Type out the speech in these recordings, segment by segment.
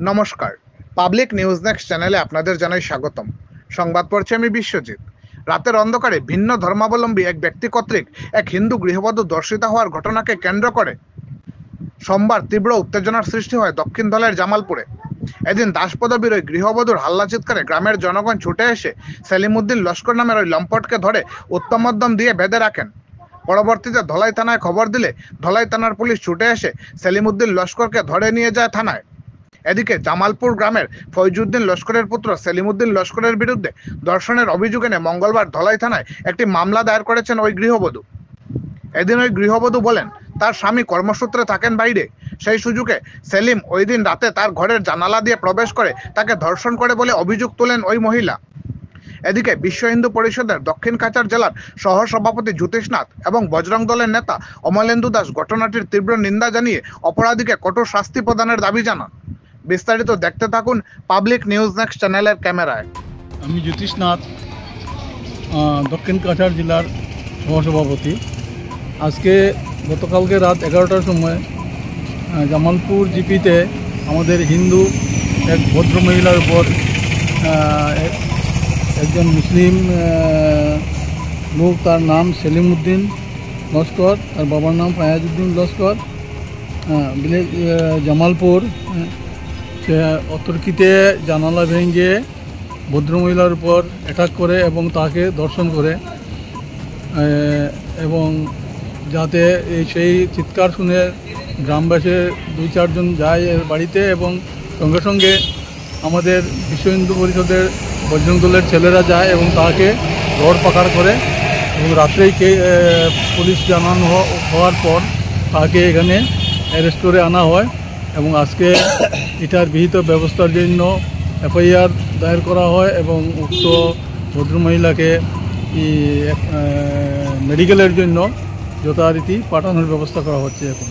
নমস্কার, public news next চ্যানেলে আপনাদের জানাই স্বাগতম। সংবাদ পড়ছি আমি বিশ্বজিৎ। রাতের অন্ধকারে ভিন্ন ধর্মাবলম্বী এক ব্যক্তি কর্তৃক এক হিন্দু গৃহবধূ ধর্ষিতা হওয়ার ঘটনাকে কেন্দ্র করে সোমবার তীব্র উত্তেজনার সৃষ্টি হয় দক্ষিণ ধলের জামালপুরে। এদিন দাসপদবীর ওই গৃহবধূর হাল্লা চিৎকারে গ্রামের জনগণ ছুটে এসে সেলিমউদ্দিন লস্কর নামের ওই লম্পটকে ধরে উত্তম মধ্যম দিয়ে বেঁধে রাখেন। পরবর্তীতে ধলাই থানায় খবর দিলে ধলাই থানার পুলিশ ছুটে এসে সেলিমউদ্দিন লস্করকে ধরে নিয়ে যায় থানায়। এদিকে জামালপুর গ্রামের ফৈজুদ্দিন লস্করের পুত্র সেলিমউদ্দিন লস্করের বিরুদ্ধে ধর্ষণের অভিযোগ এনে মঙ্গলবার ধলাই থানায় একটি মামলা দায়ের করেছেন ওই গৃহবধূ। এদিন ওই গৃহবধূ বলেন, তার স্বামী কর্মসূত্রে থাকেন বাইরে, সেই সুযোগে সেলিম ওই দিন রাতে তার ঘরের জানালা দিয়ে প্রবেশ করে তাকে ধর্ষণ করে বলে অভিযোগ তোলেন ওই মহিলা। এদিকে বিশ্ব হিন্দু পরিষদের দক্ষিণ কাছাড় জেলার সহ সভাপতি জ্যোতিষনাথ এবং বজরং দলের নেতা অমলেন্দু দাস ঘটনাটির তীব্র নিন্দা জানিয়ে অপরাধীকে কঠোর শাস্তি প্রদানের দাবি জানান। বিস্তারিত দেখতে থাকুন পাবলিক নিউজ নেক্সট চ্যানেলের ক্যামেরায়। আমি জ্যোতিষনাথ, দক্ষিণ কাছাড় জেলার সহসভাপতি। আজকে গতকালকে রাত 11টার সময় জামালপুর জিপিতে আমাদের হিন্দু এক ভদ্রমহিলার উপর একজন মুসলিম লোক, তার নাম সেলিমউদ্দিন লস্কর, তার বাবার নাম ফায়াজউদ্দিন লস্কর, ভিলেজ জামালপুর, সে অতর্কিতে জানালা ভেঙে ভদ্রমহিলার উপর অ্যাটাক করে এবং তাকে ধর্ষণ করে, এবং যাতে সেই চিৎকার শুনে গ্রামবাসী 2-4 জন যায় এর বাড়িতে, এবং সঙ্গে সঙ্গে আমাদের বিশ্ব হিন্দু পরিষদের বজরং দলের ছেলেরা যায় এবং তাকে ধর পাকড় করে, এবং রাত্রেই পুলিশ জানানো হওয়ার পর তাকে এখানে অ্যারেস্ট করে আনা হয়। এবং আজকে এটার বিহিত ব্যবস্থার জন্য এফআইআর দায়ের করা হয় এবং উক্ত ভদ্রমহিলাকে মেডিকেলের জন্য যথারীতি পাঠানোর ব্যবস্থা করা হচ্ছে। এখন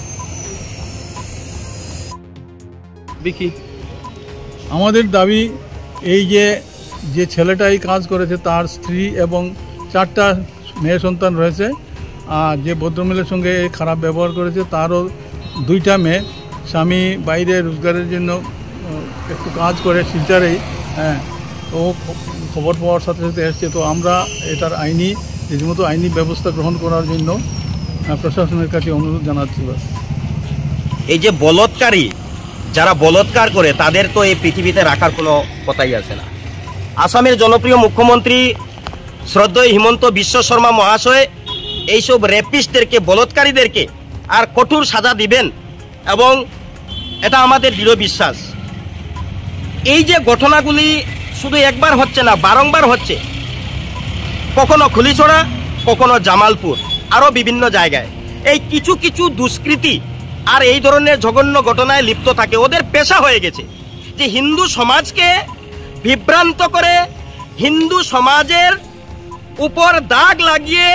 দেখি আমাদের দাবি এই যে ছেলেটা এই কাজ করেছে তার স্ত্রী এবং 4টা মেয়ে সন্তান রয়েছে, আর যে ভদ্রমহিলার সঙ্গে খারাপ ব্যবহার করেছে তারও 2টা মেয়ে। স্বামী বাইরে রোজগারের জন্য একটু কাজ করে শিলচরেই, তো খবর পাওয়ার সাথে সাথে এসছে। তো আমরা এটার রীতিমতো আইনি ব্যবস্থা গ্রহণ করার জন্য প্রশাসনের কাছে অনুরোধ জানাচ্ছি। এই যে বলৎকারী, যারা বলৎকার করে তাদের তো এই পৃথিবীতে রাখার কোনো কথাই আছে না। আসামের জনপ্রিয় মুখ্যমন্ত্রী শ্রদ্ধেয় হিমন্ত বিশ্ব শর্মা মহাশয় এইসব রেপিস্টদেরকে, বলৎকারীদেরকে আর কঠোর সাজা দিবেন, এবং এটা আমাদের দৃঢ় বিশ্বাস। এই যে ঘটনাগুলি শুধু একবার হচ্ছে না, বারংবার হচ্ছে, কখনো খুলিছড়া, কখনো জামালপুর, আরও বিভিন্ন জায়গায় এই কিছু কিছু দুষ্কৃতী আর এই ধরনের জঘন্য ঘটনায় লিপ্ত থাকে। ওদের পেশা হয়ে গেছে যে হিন্দু সমাজকে বিভ্রান্ত করে, হিন্দু সমাজের উপর দাগ লাগিয়ে,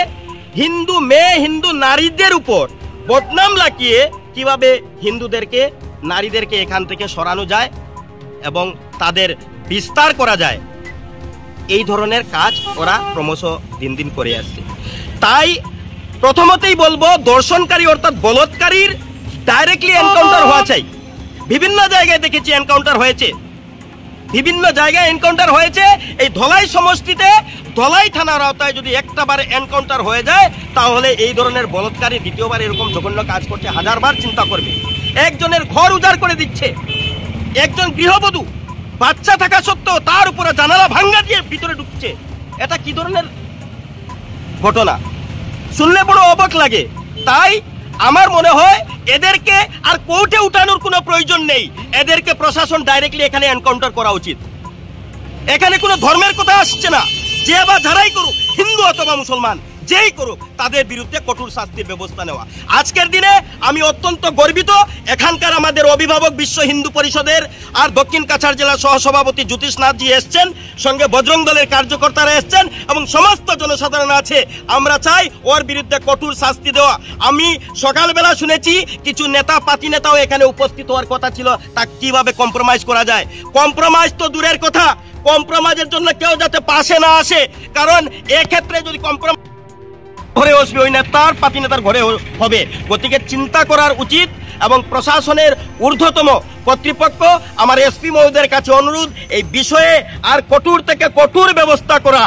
হিন্দু মেয়ে, হিন্দু নারীদের উপর বদনাম লাগিয়ে কিভাবে হিন্দুদেরকে, নারীদেরকে এখান থেকে সরানো যায় এবং তাদের বিস্তার করা যায়, এই ধরনের কাজ ওরা ক্রমশ দিন দিন করে আসছে। তাই প্রথমতেই বলবো, ধর্ষণকারী অর্থাৎ বলৎকারীর ডাইরেক্টলি এনকাউন্টার হওয়া চাই। বিভিন্ন জায়গায় দেখেছি এনকাউন্টার হয়েছে, বিভিন্ন জায়গায় এনকাউন্টার হয়েছে। এই ধলাই সমষ্টিতে, ধলাই থানার আওতায় যদি একটাবার এনকাউন্টার হয়ে যায়, তাহলে এই ধরনের বলৎকারী দ্বিতীয়বার এরকম জঘন্য কাজ করতে হাজারবার চিন্তা করবে। একজনের ঘর উজাড় করে দিচ্ছে, একজন গৃহবধূ বাচ্চা থাকা সত্ত্বেও তার উপরে জানালা ভাঙ্গা দিয়ে ভিতরে ঢুকছে। এটা কি ধরনের ঘটনা? শুনলে বড় অবাক লাগে। তাই আমার মনে হয় এদেরকে আর কোর্টে উঠানোর কোনো প্রয়োজন নেই, এদেরকে প্রশাসন ডাইরেক্টলি এখানে এনকাউন্টার করা উচিত। এখানে কোনো ধর্মের কথা আসছে না, যে বা যারাই করুক, হিন্দু অথবা মুসলমান, যেই করুক, তাদের বিরুদ্ধে কঠোর শাস্তির ব্যবস্থা নেওয়া। আজকের দিনে আমি অত্যন্ত গর্বিত, এখানকার আমাদের অভিভাবক বিশ্ব হিন্দু পরিষদের আর দক্ষিণ কাছাড় জেলার সহসভাপতি জ্যোতিষনাথজি এসছেন, সঙ্গে বজরং দলের কার্যকর্তারা এসছেন এবং সমস্ত জনসাধারণ আছে। আমরা চাই ওর বিরুদ্ধে কঠোর শাস্তি দেওয়া। আমি সকালবেলা শুনেছি কিছু নেতা, পাতি নেতাও এখানে উপস্থিত হওয়ার কথা ছিল, তা কিভাবে কম্প্রোমাইজ করা যায়। কম্প্রোমাইজ তো দূরের কথা, কম্প্রোমাইজের জন্য কেউ যাতে পাশে না আসে, কারণ এক্ষেত্রে যদি ঘরে আসবে ওই নেতার, পাতি নেতার ঘরে হবে। গতিকে চিন্তা করার উচিত এবং প্রশাসনের ঊর্ধ্বতম কর্তৃপক্ষ আমার এসপি মহোদয়ের কাছে অনুরোধ, এই বিষয়ে আর কঠোর থেকে কঠোর ব্যবস্থা করা,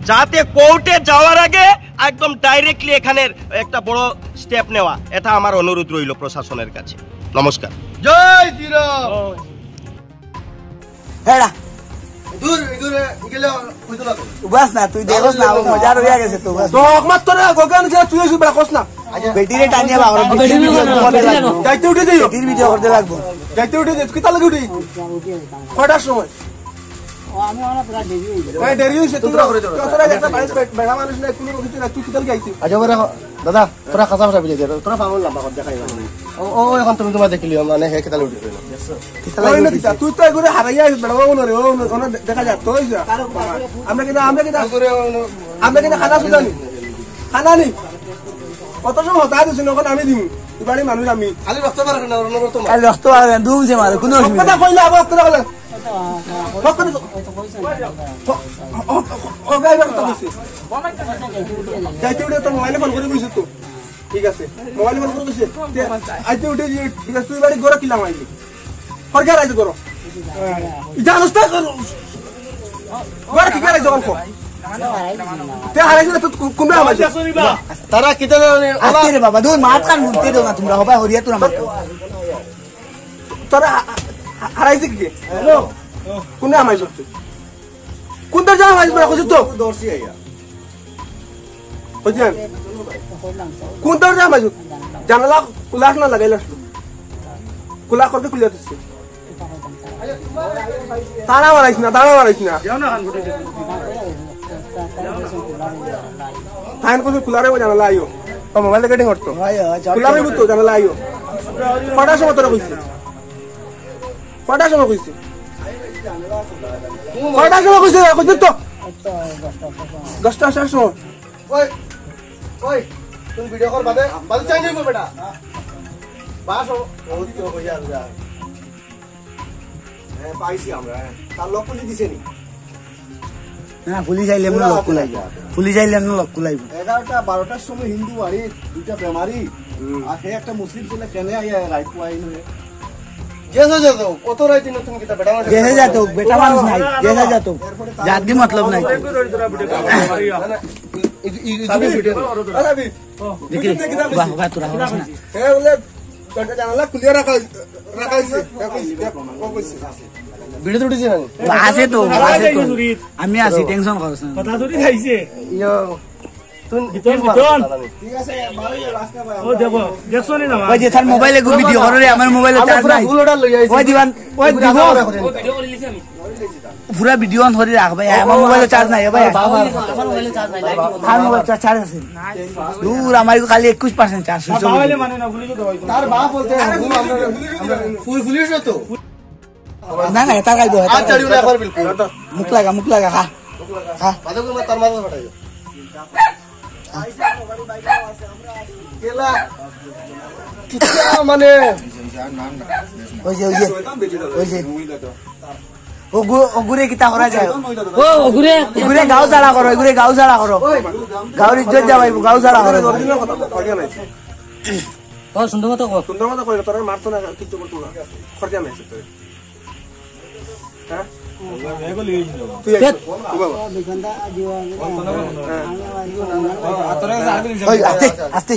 যাতে কোর্টে যাওয়ার আগে একদম ডাইরেক্টলি এখানের একটা বড় স্টেপ নেওয়া, এটা আমার অনুরোধ রইল প্রশাসনের কাছে। নমস্কার। জয় শ্রীরাম। হেডা দূর দূরে গেলে কইতো না বাস না তুই দেখোস না মজা রইয়া গেছে তো বাস তো একমাত্র রে গগন যে তুই এসে বেড়া কস না বেটিরে টানিয়া বা ওর বেটির ভিডিও করতে লাগবো যাইতে উঠে দিও বেটির ভিডিও করতে লাগবো যাইতে উঠে দিও কিতা লাগে উঠি কয়টার সময় ওই দেরি হইছে তোরা তোরা একটা বাইস বেড়া মানুষ না কোনো কিছু না তুই কিতা গাইছিস আজ বলে দাদা তোরা কাঁচা ভাষা বুঝে তোরা পাগল লম্বা করে দেখাই ও এখন তুমি তোমার দেখিলি মানে হে কেতালে উঠে ওই না কিতা তুই তো এগুলো হারাইয়া বেড়া বাবু রে ও দেখা যা তো হইছে আমরা কিনা খানা সুদানি খানা নি কত সময় হতা দিছ নখন আমি দিমু তুই বাড়ি মানুষ আমি খালি রক্ত পারে না অন্য রক্ত কাল রক্ত আর দুমছে মারে কোনো অসুবিধা কথা কইলে আবার কথা কইলে ও গাইবার কথা কইছিস যাইতে উঠে তোর মোবাইলে ফোন করে কইছিস তো ঠিক আছে মোবাইলে ফোন করে কইছিস আইতে উঠে ঠিক আছে তুই বাড়ি গরো কিলাম আইলি ফরকার আইতে গরো জানোস তা গরো কি করে যখন কো তে হারাইছিস তো কোনটা আমাজ তারা কিতা আস্তে রে বাবা দুই মাত কান মুনতে দাও না তোমরা হবা হরিয়া তোরা মাত তোরা হারাইছিস কি কোনটা আমাজ কোনটা যা আমাজ বড় কইছিস তো দর্শি আইয়া বুঝলেন কোনটা যা আমাজ জানালা কুলাস না লাগাইলাস কুলা করতে খুলে দিছিস তারা মারাইছ না তাই কোন কুলারে জানালা আইও তো মোবাইল কেটিং করতো কুলারে বুতো জানালা আইও কটার সময় তোরা কইছিস কটার সময় কইছিস তো 10টা সময় ওই ওই তুমি ভিডিও কর বাদে বাদে চাই নিব বেটা বাস ও দিতে হইয়া যা হ্যাঁ পাইছি আমরা তার লোক পুলি দিছে নি না পুলিশ আইলাম না লক কুলাইব পুলিশ আইলাম না লক কুলাইব 11টা 12টার সময় হিন্দু বাড়ি দুইটা বেমারি আর হে একটা মুসলিম ছেলে কেনে আইয়া রাইট পাই নরে গেছে যাও কত রাইতে নতুন কিতা বেটা গেছে যাতো বেটা মানুষ নাই গেছে যাতো জাতি মতলব নাই বাহ বাহ তোরা হস না জানালা খুলিয়া রাখাইছে ভিডিও উঠেছে না আছে তো আমি আছি টেনশন করছ না কথা ধরি খাইছে ইয়ো তুই ঠিক আছে ভালোই রাস্তা ভাই ও দেখো দেখছো নি না ওই যে তার মোবাইলে ভিডিও করে আমার মোবাইলে চার্জ নাই ফুলটা লই আইছি ওই দিবান ওই দিব পুরা ভিডিও অন করে রাখ ভাই আমার মোবাইলে চার্জ নাই ভাই আমার মোবাইলে চার্জ নাই আমার মোবাইলে চার্জ আছে দূর আমার খালি 21% চার্জ মোবাইলে মানে না ভুলি তো তার বাপ বলতে ফুল ফুলিস তো না না এটা গাইবো আর চড়িও না একবার বিলকুল মুখ লাগা খা খা বাদে করে তার মাঝে ফাটাইও কেলা কিটা মানে ওই যে ওগুরে কিতা করা যায় ও ওগুরে গাও জাড়া করো গাওর ইজ্জত যাবাইবো গাও জাড়া করো ও সুন্দর মতো কইলো তোরা মারতো না কিছু করতো না খরচা নাই হ্যাঁ তুই ওই আস্তে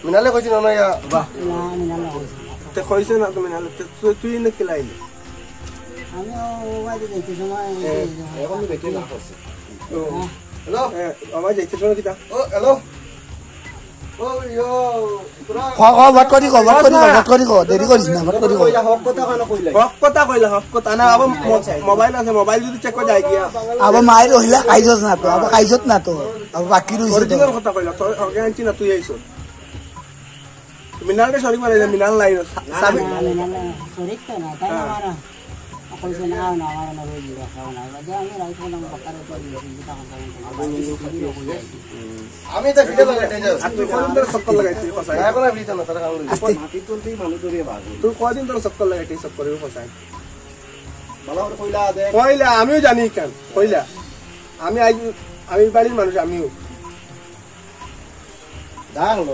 মিনালে কইছি না ইয়া বাহ তে কইছে না তুমি নালে তুই না কিলাইলি এখন দেখি না করছে হ্যালো আমার যাইতে শুনো কিটা ও হ্যালো ও ইয়ো তোরা বাত করি দেরি করিস না বাত করি হক কথা কেন কইলা হক কথা না আবার মোবাইল আছে মোবাইল যদি চেক করে যায় গিয়া আবার মায়ের রহিলা খাইছত না তো আবার বাকি রইছে তো অরিজিনাল কথা কইলা তোর আগে আনছি না তুই আইছ মিনালকে সরি মানে মিনাল নাই সাবি আমি তো ভিডিও লাগাইতে যাও তুই কোন তোর সক্কল লাগাইছিস ফসাই না কোনা ভিডিও না তারা কাম আস্তে মাটি তুলতেই মানুষ ধরে ভাগ তুই কদিন তোর সক্কল লাগাইছিস সব করে ফসাই ভালো করে কইলা দে কইলা আমিও জানি কেন কইলা আমি বাড়ির মানুষ আমিও দাঁড়ালো